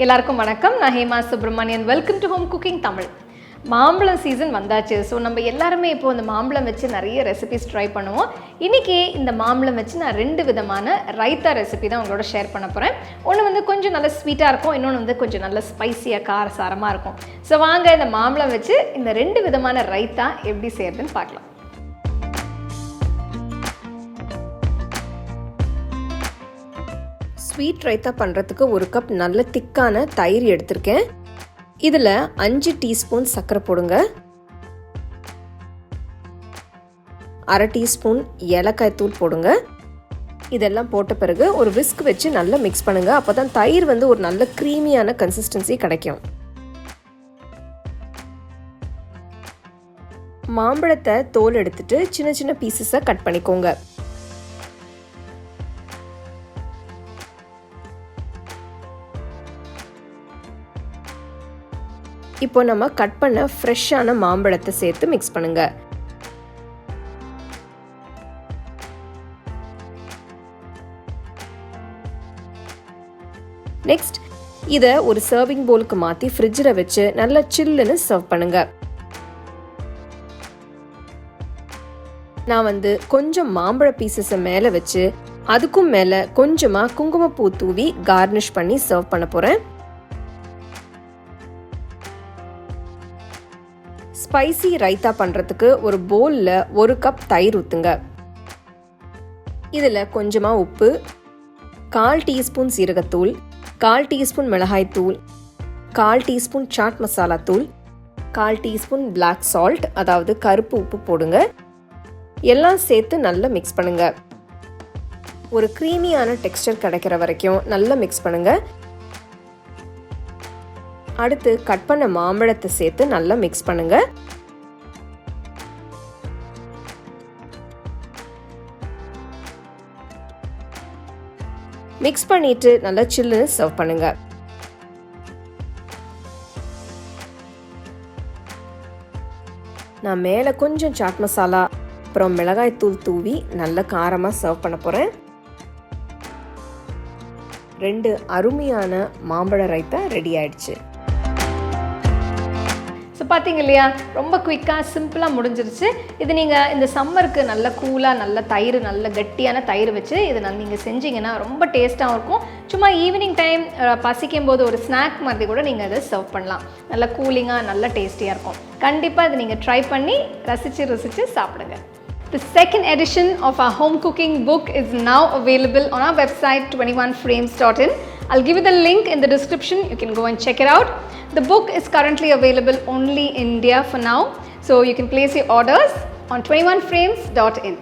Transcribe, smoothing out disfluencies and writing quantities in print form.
எல்லாருக்கும் வணக்கம். நான் Hema Subramanian. Welcome to home cooking Tamil. மாம்பழம் சீசன் வந்தாச்சு. ஸோ நம்ம எல்லாருமே இப்போது இந்த மாம்பழம் வச்சு நிறைய ரெசிபிஸ் ட்ரை பண்ணுவோம். இன்றைக்கி இந்த மாம்பழம் வச்சு நான் 2 விதமான ரைத்தா ரெசிபி தான் உங்களோட ஷேர் பண்ண போகிறேன். ஒன்று வந்து கொஞ்சம் நல்ல ஸ்வீட்டாக இருக்கும், இன்னொன்று வந்து கொஞ்சம் நல்ல ஸ்பைஸியாக காரசாரமாக இருக்கும். ஸோ வாங்க இந்த மாம்பழம் வச்சு இந்த 2 விதமான ரைத்தா எப்படி செய்யறதுன்னு பார்க்கலாம். ஸ்வீட் ரைத்தா பண்ணுறதுக்கு 1 கப் நல்ல திக்கான தயிர் எடுத்திருக்கேன். இதில் 5 டீஸ்பூன் சர்க்கரை போடுங்க, 1/2 டீஸ்பூன் ஏலக்காய் தூள் போடுங்க. இதெல்லாம் போட்ட பிறகு ஒரு விஸ்க் வச்சு நல்லா மிக்ஸ் பண்ணுங்கள். அப்போ தான் தயிர் வந்து ஒரு நல்ல க்ரீமியான கன்சிஸ்டன்சி கிடைக்கும். மாம்பழத்தை தோல் எடுத்துட்டு சின்ன சின்ன பீசஸை கட் பண்ணிக்கோங்க. இப்போ நம்ம கட் பண்ண ஃப்ரெஷ்ஷான மாம்பழத்தை சேர்த்து மிக்ஸ் பண்ணுங்க. நெக்ஸ்ட் இதை ஒரு சர்விங் பவுலுக்கு மாற்றி ஃப்ரிட்ஜில் வச்சு நல்லா சில்லுன்னு சர்வ் பண்ணுங்க. நான் வந்து கொஞ்சம் மாம்பழ பீசஸை மேலே வச்சு அதுக்கும் மேலே கொஞ்சமாக குங்குமப்பூ தூவி கார்னிஷ் பண்ணி சர்வ் பண்ண போகிறேன். ஸ்பைசி ரைத்தா பண்ணுறதுக்கு ஒரு பவுலில் 1 கப் தயிர் ஊற்றுங்க. இதில் கொஞ்சமாக உப்பு, 1/4 டீஸ்பூன் சீரகத்தூள், 1/4 டீஸ்பூன் மிளகாய்த்தூள், 1/4 டீஸ்பூன் சாட் மசாலா தூள், 1/4 டீஸ்பூன் பிளாக் சால்ட் அதாவது கருப்பு உப்பு போடுங்க. எல்லாம் சேர்த்து நல்லா மிக்ஸ் பண்ணுங்க. ஒரு க்ரீமியான டெக்ஸ்டர் கிடைக்கிற வரைக்கும் நல்லா மிக்ஸ் பண்ணுங்க. அடுத்து கட் பண்ண மாம்பழத்தை சேர்த்து நல்லா மிக்ஸ் பண்ணுங்க. மிக்ஸ் பண்ணிட்டு நல்லா சில்லுன்னு சர்வ் பண்ணுங்க. நான் மேலே கொஞ்சம் சாட் மசாலா அப்புறம் மிளகாய் தூள் தூவி நல்ல காரமாக சர்வ் பண்ண போகிறேன். 2 அருமையான மாம்பழ ரைத்தா ரெடி ஆயிடுச்சு. ஸோ பார்த்தீங்க இல்லையா, ரொம்ப குயிக்காக சிம்பிளாக முடிஞ்சிருச்சு. இது நீங்கள் இந்த சம்மருக்கு நல்ல கூலாக நல்ல தயிர் நல்ல கட்டியான தயிர் வச்சு இதை நீங்கள் செஞ்சிங்கன்னா ரொம்ப டேஸ்ட்டாகவும் இருக்கும். சும்மா ஈவினிங் டைம் பசிக்கும் போது ஒரு ஸ்நாக் மாதிரி கூட நீங்கள் அதை சர்வ் பண்ணலாம். நல்ல கூலிங்காக நல்ல டேஸ்டியாக இருக்கும். கண்டிப்பாக இதை நீங்கள் ட்ரை பண்ணி ரசித்து சாப்பிடுங்க. The second edition of our home cooking book is now available on our website 21frames.in. I'll give you the link in the description. You can go and check it out. The book is currently available only in India for now, so you can place your orders on 21frames.in.